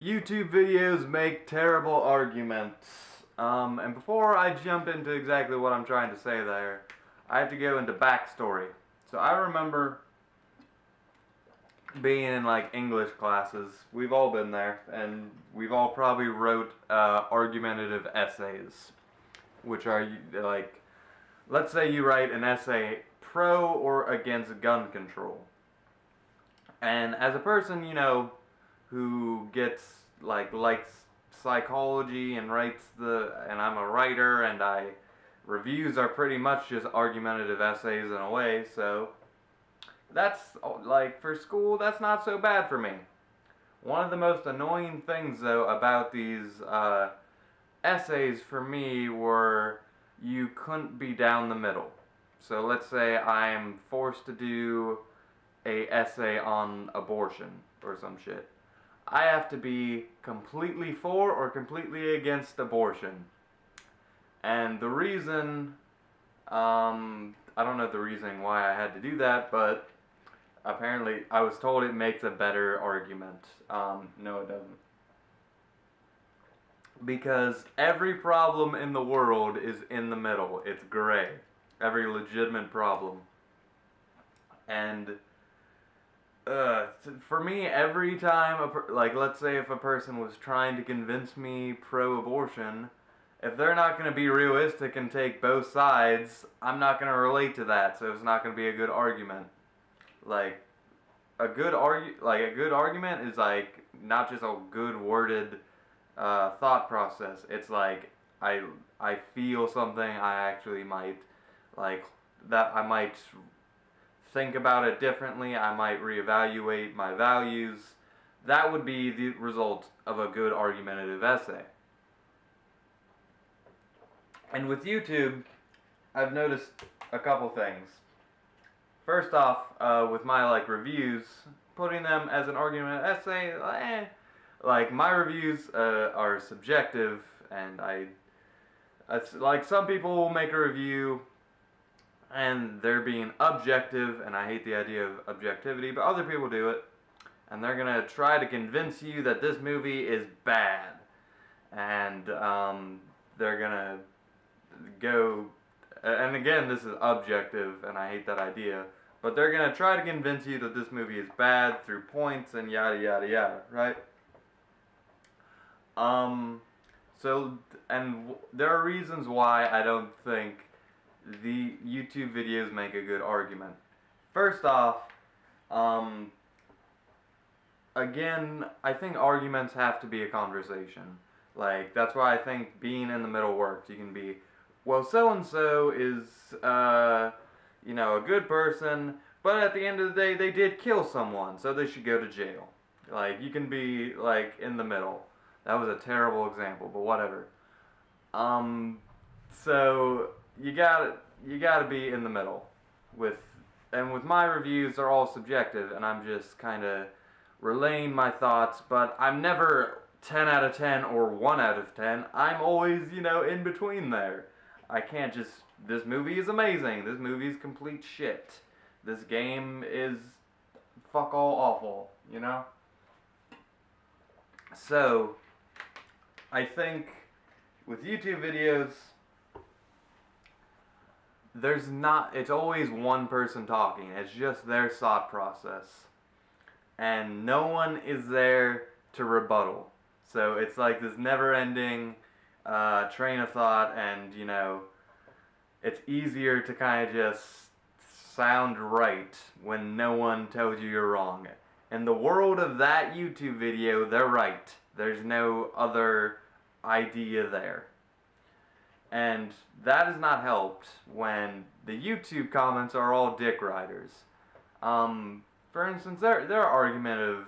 YouTube videos make terrible arguments. And before I jump into exactly what I'm trying to say there, I have to go into backstory. So I remember being in like English classes. We've all been there, and we've all probably wrote argumentative essays, which are like, let's say you write an essay pro or against gun control. And as a person, who gets likes psychology and writes and I'm a writer and I reviews are pretty much just argumentative essays in a way, so that's like for school that's not so bad for me. One of the most annoying things though about these essays for me were you couldn't be down the middle. So let's say I'm forced to do a essay on abortion or some shit. I have to be completely for or completely against abortion. And the reason, I don't know the reason why I had to do that, but apparently I was told it makes a better argument. No, it doesn't. Because every problem in the world is in the middle. It's gray. Every legitimate problem. And for me, every time, let's say if a person was trying to convince me pro-abortion, if they're not going to be realistic and take both sides, I'm not going to relate to that, so it's not going to be a good argument. Like, a good argument is like not just a good worded thought process. It's like I feel something. I actually might like that. I might think about it differently. I might reevaluate my values. That would be the result of a good argumentative essay. And with YouTube, I've noticed a couple things. First off, with my reviews, putting them as an argument essay, like my reviews are subjective, and it's like some people will make a review and they're being objective, and I hate the idea of objectivity, but other people do it, and they're gonna try to convince you that this movie is bad, and they're gonna go, and again, this is objective, and I hate that idea, but they're gonna try to convince you that this movie is bad through points and yada yada yada, right? There are reasons why I don't think the YouTube videos make a good argument. First off, again, I think arguments have to be a conversation. Like, that's why I think being in the middle works. You can be, well, so-and-so is, a good person, but at the end of the day, they did kill someone, so they should go to jail. Like, you can be, in the middle. That was a terrible example, but whatever. So you gotta be in the middle with my reviews are all subjective, and I'm just kind of relaying my thoughts, but I'm never 10 out of 10 or 1 out of 10. I'm always, in between there. I can't just, this movie is amazing, this movie is complete shit, this game is fuck all awful, So, I think with YouTube videos, it's always one person talking. It's just their thought process. And no one is there to rebuttal. So it's like this never-ending train of thought, and, it's easier to kind of just sound right when no one tells you you're wrong. In the world of that YouTube video, they're right. There's no other idea there. And that is not helped when the YouTube comments are all dick riders. For instance, there are argumentative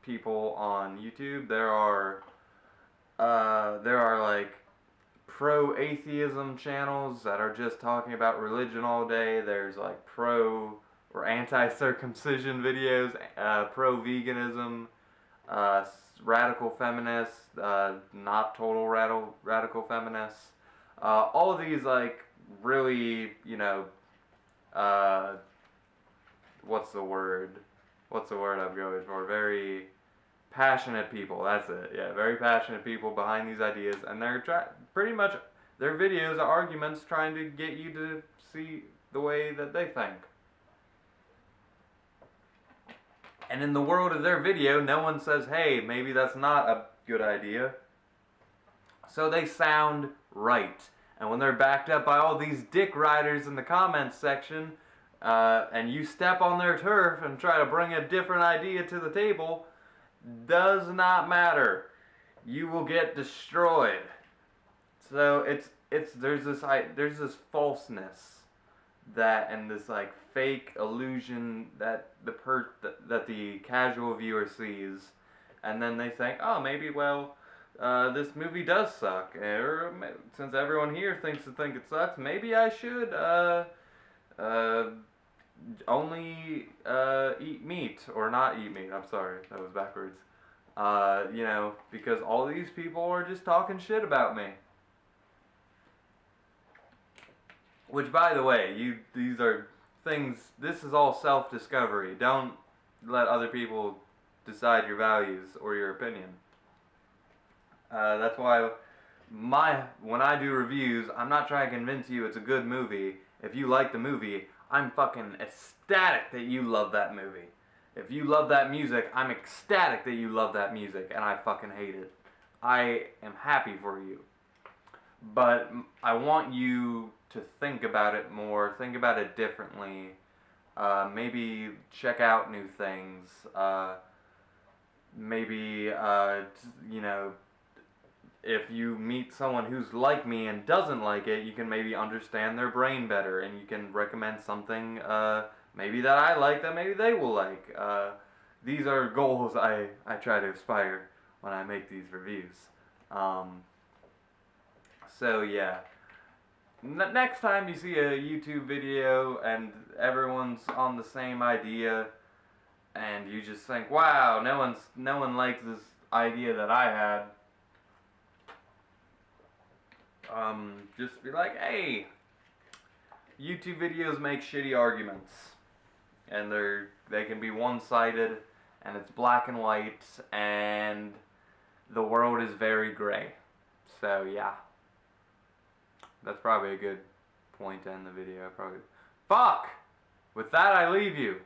people on YouTube. There are like pro-atheism channels that are just talking about religion all day. There's like pro or anti-circumcision videos, pro-veganism, radical feminists, not total radical feminists. All of these really, what's the word I'm going for? Very passionate people. That's it. Yeah, very passionate people behind these ideas, and they're pretty much their videos are arguments trying to get you to see the way that they think. And in the world of their video, no one says, hey, maybe that's not a good idea. So they sound right. And when they're backed up by all these dick riders in the comments section, and you step on their turf and try to bring a different idea to the table, does not matter. You will get destroyed. So there's this falseness that, and this like fake illusion that the casual viewer sees, and then they think, oh, maybe this movie does suck, or since everyone here thinks it sucks, maybe I should only eat meat, or not eat meat. I'm sorry, that was backwards. You know, because all these people are just talking shit about me. Which, by the way, these are things, this is all self-discovery. Don't let other people decide your values or your opinion. That's why when I do reviews, I'm not trying to convince you it's a good movie. If you like the movie, I'm fucking ecstatic that you love that movie. If you love that music, I'm ecstatic that you love that music, and I fucking hate it. I am happy for you. But I want you to think about it more, think about it differently, maybe check out new things, maybe, you know, if you meet someone who's like me and doesn't like it, you can maybe understand their brain better, and you can recommend something, maybe that I like that maybe they will like. These are goals I try to aspire when I make these reviews. So yeah, next time you see a YouTube video and everyone's on the same idea, and you just think, wow, no one likes this idea that I had, just be like, hey, YouTube videos make shitty arguments, and they can be one-sided, and it's black and white, and the world is very gray. So yeah. That's probably a good point to end the video. Fuck! With that, I leave you.